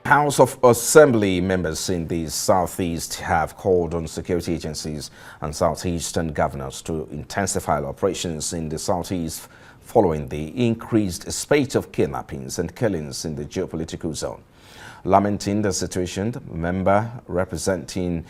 House of Assembly members in the Southeast have called on security agencies and Southeastern governors to intensify operations in the Southeast following the increased spate of kidnappings and killings in the geopolitical zone. Lamenting the situation, the member representing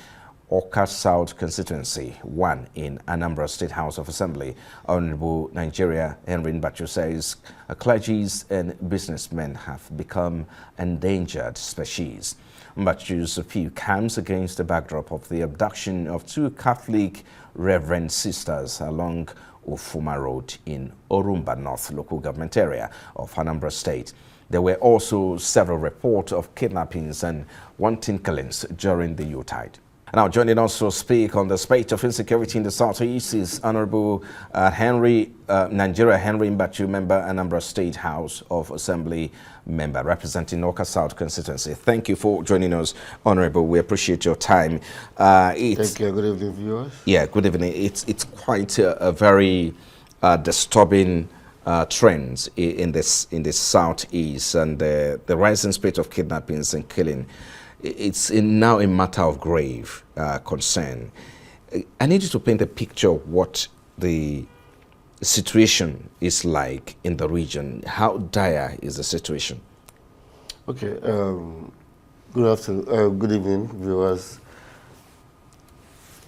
Awka South Constituency 1 in Anambra State House of Assembly, Honorable Nigeria Henry Mbachu says clergies and businessmen have become endangered species. Mbachu's appeal comes against the backdrop of the abduction of two Catholic Reverend sisters along Ofuma Road in Orumba North local government area of Anambra State. There were also several reports of kidnappings and wanton killings during the Yuletide. Now, joining us to speak on the spate of insecurity in the Southeast is Honorable Nigeria Henry Mbachu, member, Anambra State House of Assembly member, representing Awka South Constituency. Thank you for joining us, Honorable. We appreciate your time. Thank you. Good evening, viewers. Yeah, good evening. It's quite a very disturbing trends in this Southeast, and the rising spate of kidnappings and killing. It's now a matter of grave concern. I need you to paint a picture of what the situation is like in the region. How dire is the situation? Okay. Good afternoon. Good evening, viewers.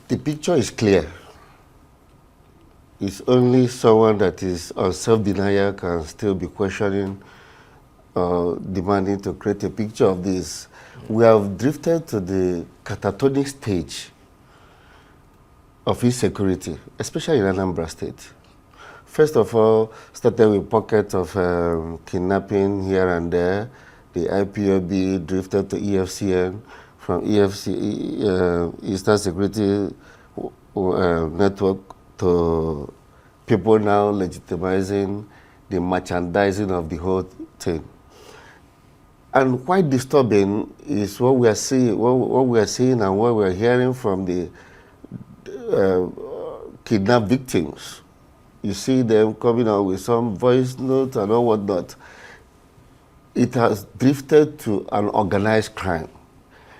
The picture is clear. It's only someone that is on self-denial can still be questioning, demanding to create a picture of this. We have drifted to the catatonic stage of insecurity, especially in Anambra State. First of all, started with pockets of kidnapping here and there. The IPOB drifted to EFCN, from Eastern Security Network, to people now legitimizing the merchandising of the whole thing. And quite disturbing is what we are seeing, and what we are hearing from the kidnapped victims. You see them coming out with some voice notes and all whatnot. It has drifted to an organized crime.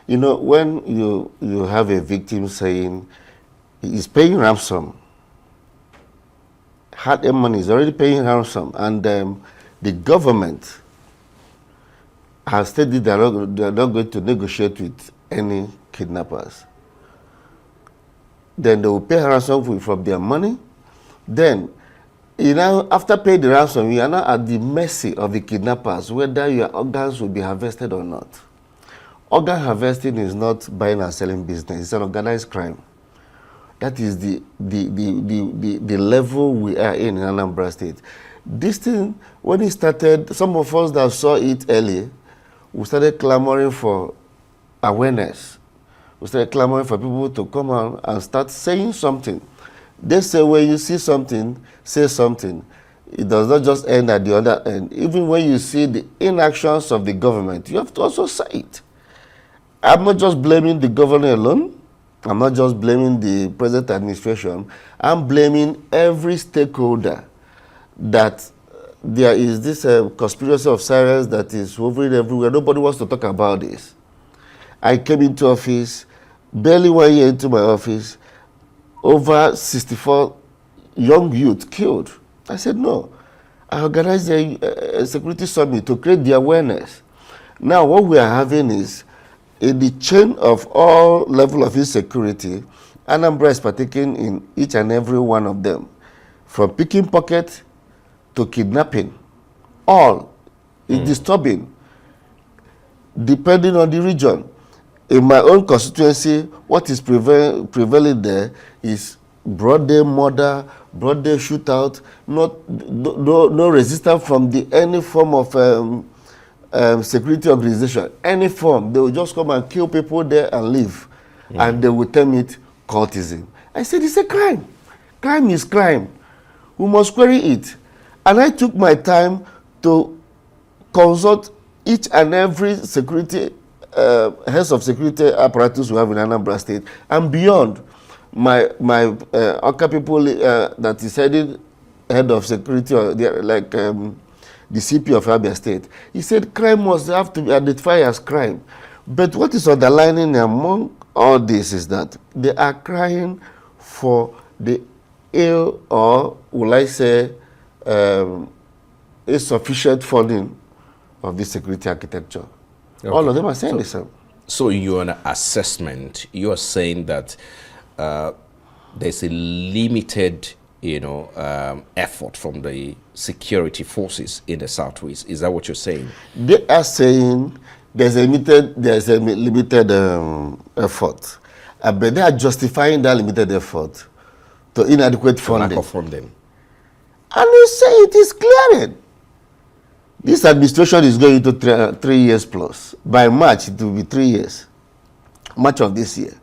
You know, when you have a victim saying he's paying ransom, hard-earned money is already paying ransom, and the government has stated they are not going to negotiate with any kidnappers. Then they will pay ransom from their money. Then, after paying the ransom, you are now at the mercy of the kidnappers, whether your organs will be harvested or not. Organ harvesting is not buying and selling business. It's an organized crime. That is the level we are in Anambra State. This thing, when it started, some of us that saw it early, we started clamoring for awareness. We started clamoring for people to come out and start saying something. They say when you see something, say something. It does not just end at the other end. Even when you see the inactions of the government, you have to also say it. I'm not just blaming the governor alone. I'm not just blaming the present administration. I'm blaming every stakeholder that there is this conspiracy of silence that is hovering everywhere. Nobody wants to talk about this. I came into office, barely 1 year into my office, over 64 young youth killed. I said, no. I organized a security summit to create the awareness. Now what we are having is, in the chain of all level of insecurity, Anambra is partaking in each and every one of them. From picking pocket to kidnapping, all is disturbing, depending on the region. In my own constituency, what is prevailing there is broad day murder, broad day shootout, no resistance from any form of security organization, any form. They will just come and kill people there and leave, and they will term it cultism. I said, it's a crime. Crime is crime. We must query it. And I took my time to consult each and every security, heads of security apparatus we have in Anambra State, and beyond. My Awka people that is head of security, like the CP of Abia State. He said crime must have to be identified as crime. But what is underlining among all this is that they are crying for the ill, or will I say, insufficient funding of the security architecture. Okay. All of them are saying the same. So in your assessment, you are saying that there's a limited, effort from the security forces in the Southwest. Is that what you're saying? They are saying there's a limited effort, but they are justifying that limited effort to inadequate funding. Lack of funding. And they say it is clearing. This administration is going to 3 years plus. By March, it will be 3 years. March of this year.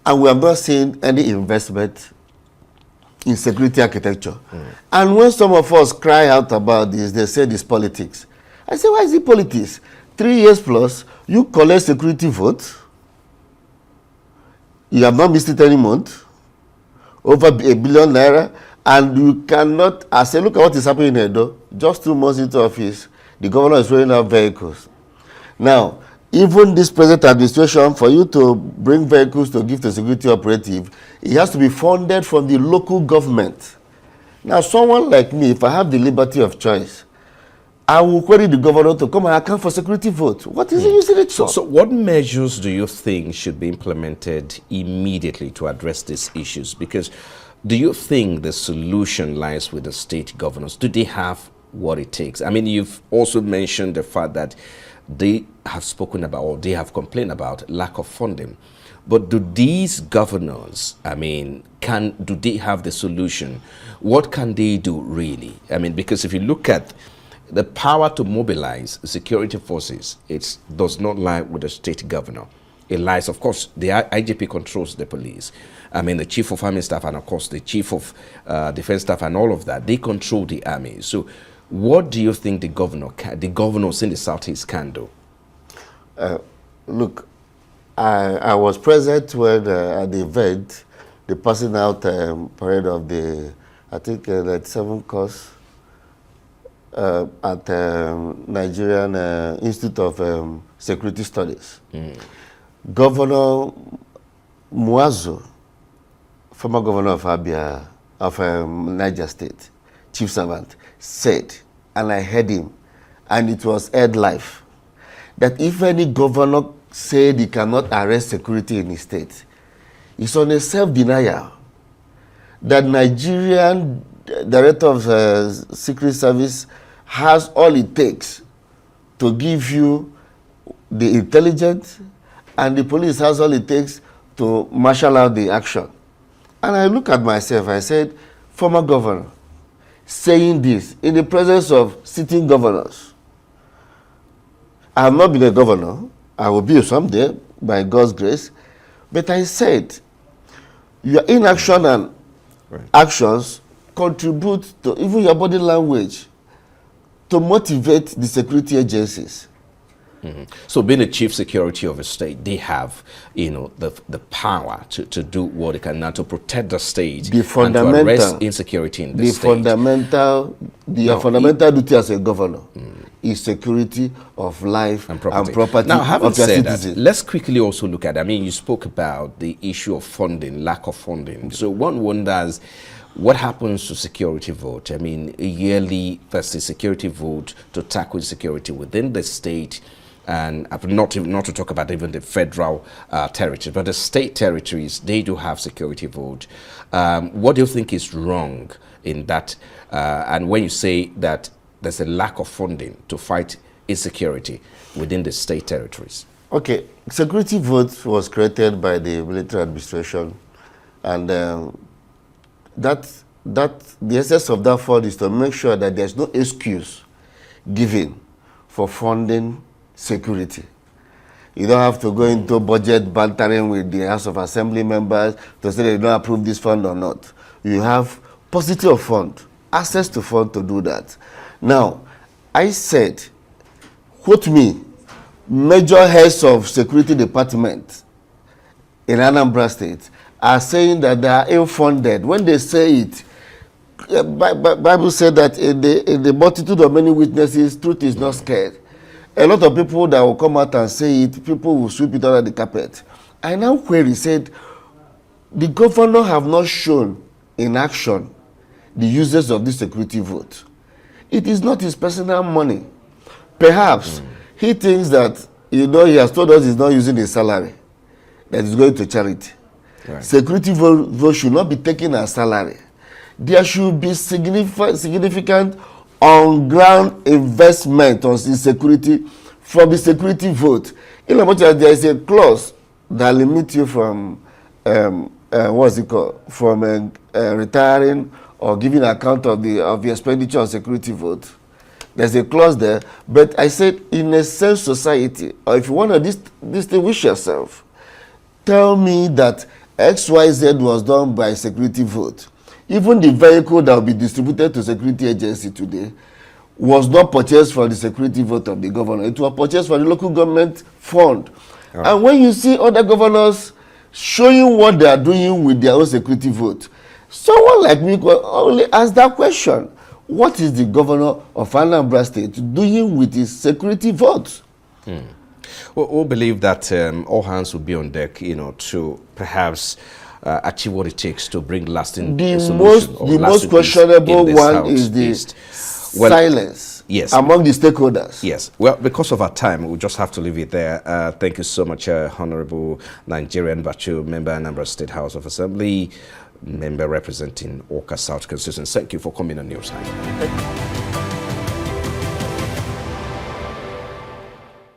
And we have not seen any investment in security architecture. And when some of us cry out about this, they say it's politics. I say, why is it politics? 3 years plus, you collect security votes. You have not missed it any month. Over R1 billion. And you cannot, I say, look at what is happening in Edo. Just 2 months into office, the governor is rolling out vehicles. Now, even this present administration, for you to bring vehicles to give to security operative, it has to be funded from the local government. Now, someone like me, if I have the liberty of choice, I will query the governor to come and account for security votes. What is he using it for? So what measures do you think should be implemented immediately to address these issues? Because do you think the solution lies with the state governors? Do they have what it takes? I mean, you've also mentioned the fact that they have spoken about, or they have complained about, lack of funding. But do these governors, I mean, do they have the solution? What can they do really? I mean, because if you look at the power to mobilize security forces, it does not lie with the state governor. It lies, of course, the IGP controls the police. I mean, the chief of army staff, and of course, the chief of defense staff and all of that, they control the army. So what do you think the governors in the Southeast can do? Look, I was present when at the event, the passing out parade of the, I think, 97 course at Nigerian Institute of Security Studies. Governor Muazu, former governor of Abia, of Niger State, chief servant, said, and I heard him, and it was heard live, that if any governor said he cannot arrest security in his state, it's on a self-denial. That Nigerian Director of Secret Service has all it takes to give you the intelligence, and the police has all it takes to marshal out the action. And I look at myself, I said, former governor, saying this in the presence of sitting governors. I have not been a governor. I will be someday, by God's grace. But I said, your inaction and actions contribute to even your body language to motivate the security agencies. So being a chief security of a state, they have, the power to do what they can now to protect the state and to arrest insecurity in the state. Fundamental duty as a governor is security of life and property now, having of your said citizens. That, let's quickly also look at, I mean, you spoke about the issue of funding, lack of funding. So one wonders, what happens to security vote? I mean, a yearly versus security vote to tackle security within the state, and not to talk about even the federal territory, but the state territories, they do have security vote. What do you think is wrong in that? And when you say that there's a lack of funding to fight insecurity within the state territories? Okay, security vote was created by the military administration, and the essence of that fund is to make sure that there's no excuse given for funding security. You don't have to go into budget bantering with the House of Assembly members to say they don't approve this fund or not. You have paucity of fund, access to fund to do that. Now, I said, quote me, major heads of security department in Anambra State are saying that they are ill-funded. When they say it, Bible said that in the multitude of many witnesses, truth is not scared. A lot of people that will come out and say it, people will sweep it under the carpet. I now query, said, the governor have not shown in action the uses of this security vote. It is not his personal money. Perhaps he thinks that, he has told us he's not using his salary, that he's going to charity. Right. Security vote should not be taken as salary. There should be significant on-ground investment on security from the security vote. In as much as there is a clause that limits you from what's it called, from retiring or giving account of the expenditure on security vote. There's a clause there, but I said in a self society, or if you want to distinguish yourself, tell me that XYZ was done by security vote. Even the vehicle that will be distributed to security agency today was not purchased for the security vote of the governor. It was purchased for the local government fund. Oh. And when you see other governors showing what they are doing with their own security vote, someone like me could only ask that question. What is the governor of Anambra State doing with his security votes? We believe that all hands will be on deck, to perhaps achieve what it takes to bring lasting solution. The most questionable one is the silence among the stakeholders. Yes. Well, because of our time, we'll just have to leave it there. Thank you so much, Honorable Nigerian Mbachu, member Anambra State House of Assembly, member representing Awka South Constituency. Thank you for coming on Newsline.